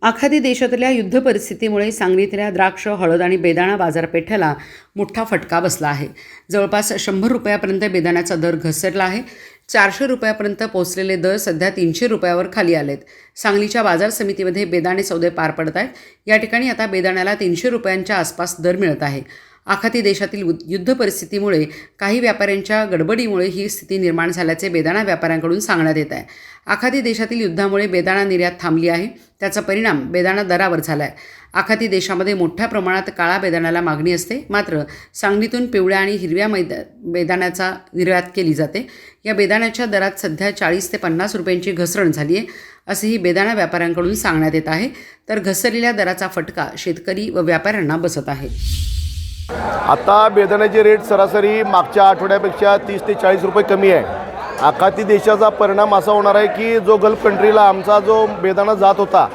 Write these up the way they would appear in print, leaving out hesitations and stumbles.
आखाती देशातल्या युद्ध परिस्थितीमुळे सांगलीतल्या द्राक्ष, हळद आणि बेदाणा बाजारपेठेला मोठा फटका बसला आहे. जवळपास 100 रुपयापर्यंत बेदाण्याचा दर घसरला आहे. 400 रुपयापर्यंत पोहोचलेले दर सध्या 300 रुपयावर खाली आलेत. सांगलीच्या बाजार समितीमध्ये बेदाणे सौदे पार पडत आहेत. या ठिकाणी आता बेदाण्याला 300 रुपयांच्या आसपास दर मिळत आहे. आखाती देशातील युद्ध परिस्थितीमुळे काही व्यापाऱ्यांच्या गडबडीमुळे ही स्थिती निर्माण झाल्याचे बेदाणा व्यापाऱ्यांकडून सांगण्यात येत आहे. आखाती देशातील युद्धामुळे बेदाणा निर्यात थांबली आहे. त्याचा परिणाम बेदाणा दरावर झाला आहे. आखाती देशामध्ये मोठ्या प्रमाणात काळा बेदाण्याला मागणी असते. मात्र सांगलीतून पिवळ्या आणि हिरव्या बेदाण्याचा निर्यात केली जाते. या बेदाण्याच्या दरात सध्या 40 ते 50 रुपयांची घसरण झाली आहे, असेही बेदाणा व्यापाऱ्यांकडून सांगण्यात येत आहे. तर घसरलेल्या दराचा फटका शेतकरी व व्यापाऱ्यांना बसत आहे. आता बेदाण्याचे रेट सरासरी मागच्या आठवड्यापेक्षा 30 ते 40 रुपये कमी आहे. आखाती देशाचा परिणाम असा होणार आहे की जो गल्फ कंट्रीला आमचा जो बेदाणा जात होता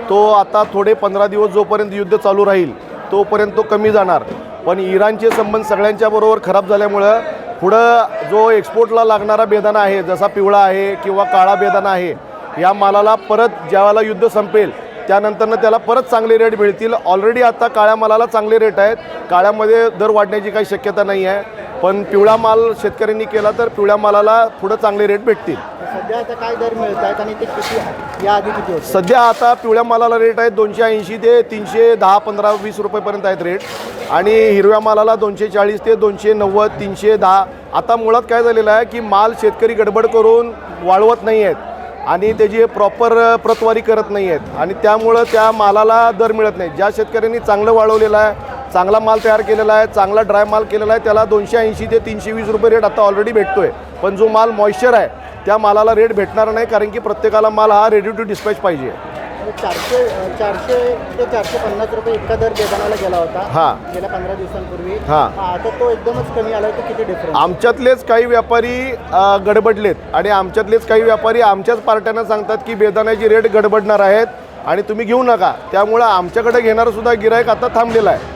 तो आता थोडे 15 दिवस जोपर्यंत युद्ध चालू राहील तोपर्यंत तो कमी जाणार. पण इराणचे संबंध सगळ्यांच्या बरोबर खराब झाल्यामुळं पुढं जो एक्सपोर्टला लागणारा बेदाणा आहे, जसा पिवळा आहे किंवा काळा बेदाणा आहे, या मालाला परत ज्यावेळेला युद्ध संपेल त्यानंतरनं त्याला परत चांगले रेट मिळतील. ऑलरेडी आता काळ्या मालाला चांगले रेट आहेत. काळ्यामध्ये दर वाढण्याची काही शक्यता नाही आहे. पण पिवळा माल शेतकऱ्यांनी केला तर पिवळ्या मालाला पुढं चांगले रेट भेटतील. सध्या आता काय दर मिळत आहेत आणि ते किती याआधी किती होते? सध्या आता पिवळ्या मालाला रेट आहेत 280 ते 310, 15, 20 रुपयेपर्यंत आहेत रेट. आणि हिरव्या मालाला 240 ते 290, 310. आता मुळात काय झालेलं आहे की माल शेतकरी गडबड करून वाळवत नाही आहेत आणि त्याची प्रॉपर प्रतवारी करत नाही आहेत आणि त्यामुळं त्या मालाला दर मिळत नाही. ज्या शेतकऱ्यांनी चांगलं वाळवलेलं आहे, चांगला माल तयार केलेला आहे, चांगला ड्राय माल केलेला आहे, त्याला 280 ते 320 रुपये रेट आता ऑलरेडी भेटतो आहे. पण जो माल मॉइश्चर आहे त्या मालाला रेट भेटणार नाही, कारण की प्रत्येकाला माल हा रेडी टू डिस्पॅच पाहिजे. 400 ते 450 रुपये इतका दर बेदाण्याला गेला होता गेल्या 15 दिवसांपूर्वी. आता तो एकदमच कमी आला. तर किती डिफरन्स? आमच्यातलेच काही व्यापारी गडबडलेत आणि आमच्यातलेच काही व्यापारी आमच्याच पार्ट्यांना सांगतात की बेदाण्याची रेट गडबडणार आहेत आणि तुम्ही घेऊ नका. त्यामुळं आमच्याकडे घेणारं सुद्धा गिराईक आता थांबलेलं आहे.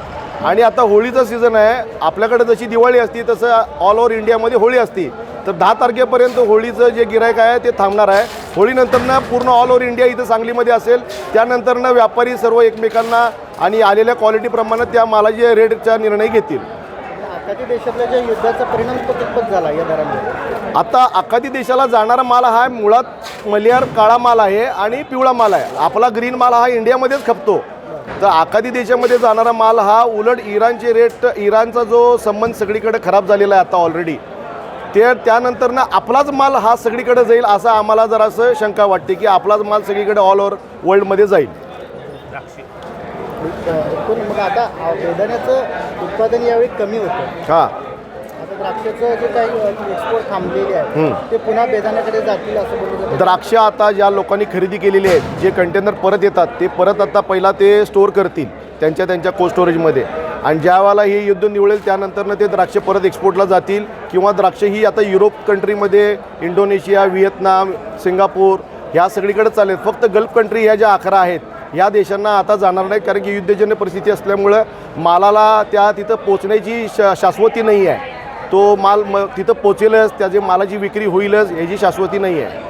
आणि आता होळीचं सीझन आहे. आपल्याकडे जशी दिवाळी असती तसं ऑल ओव्हर इंडियामध्ये होळी असती. तर 10 तारखेपर्यंत होळीचं जे गिराईक आहे ते थांबणार आहे. होळीनंतरनं पूर्ण ऑल ओव्हर इंडिया इथं सांगलीमध्ये असेल. त्यानंतरनं व्यापारी सर्व एकमेकांना आणि आलेल्या क्वालिटीप्रमाणे त्या मालाचे रेटचा निर्णय घेतील. आखाती देशातल्या ज्या युद्धाचा परिणाम तो कितपत झाला या दरांवर? आता आखाती देशाला जाणारा माल हा मुळात मलियार काळा माल आहे आणि पिवळा माल आहे. आपला ग्रीन माल हा इंडियामध्येच खपतो. तर आखाती देशामध्ये जाणारा माल हा उलट इराणचे रेट, इराणचा जो संबंध सगळीकडे खराब झालेला आहे आता ऑलरेडी, त्यानंतरनं आपलाच माल हा सगळीकडे जाईल असं आम्हाला जरासं शंका वाटते की आपलाच माल सगळीकडे ऑल ओव्हर वर्ल्डमध्ये जाईल. मग आता बेदाण्याचं उत्पादन यावेळी कमी होतं. आता द्राक्षाचं जे काही एक्सपोर्ट थांबलेले आहे ते पुन्हा बेदाण्याकडे जातील असं बोललं जातं. द्राक्ष आता ज्या लोकांनी खरेदी केलेली आहेत, जे कंटेनर परत येतात ते परत आता पहिला ते स्टोअर करतील त्यांच्या कोल्ड स्टोरेजमध्ये. आणि ज्या वेळेला हे युद्ध निवळेल त्यानंतरनं ते द्राक्ष परत एक्सपोर्टला जातील. किंवा द्राक्ष ही आता युरोप कंट्रीमध्ये, इंडोनेशिया, व्हिएतनाम, सिंगापूर ह्या सगळीकडे चालेल. फक्त गल्फ कंट्री ह्या ज्या 11 आहेत या देशांना आता जाणार नाहीत, कारण की युद्धजन्य परिस्थिती असल्यामुळं मालाला तिथं पोचण्याची शाश्वती नाही आहे. तो माल तिथं पोचेलच, त्याची मालाची विक्री होईलच याची शाश्वती नाही आहे.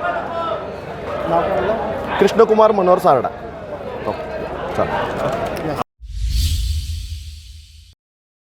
नाव काय? कृष्णकुमार मनोहर सारडा. चालेल.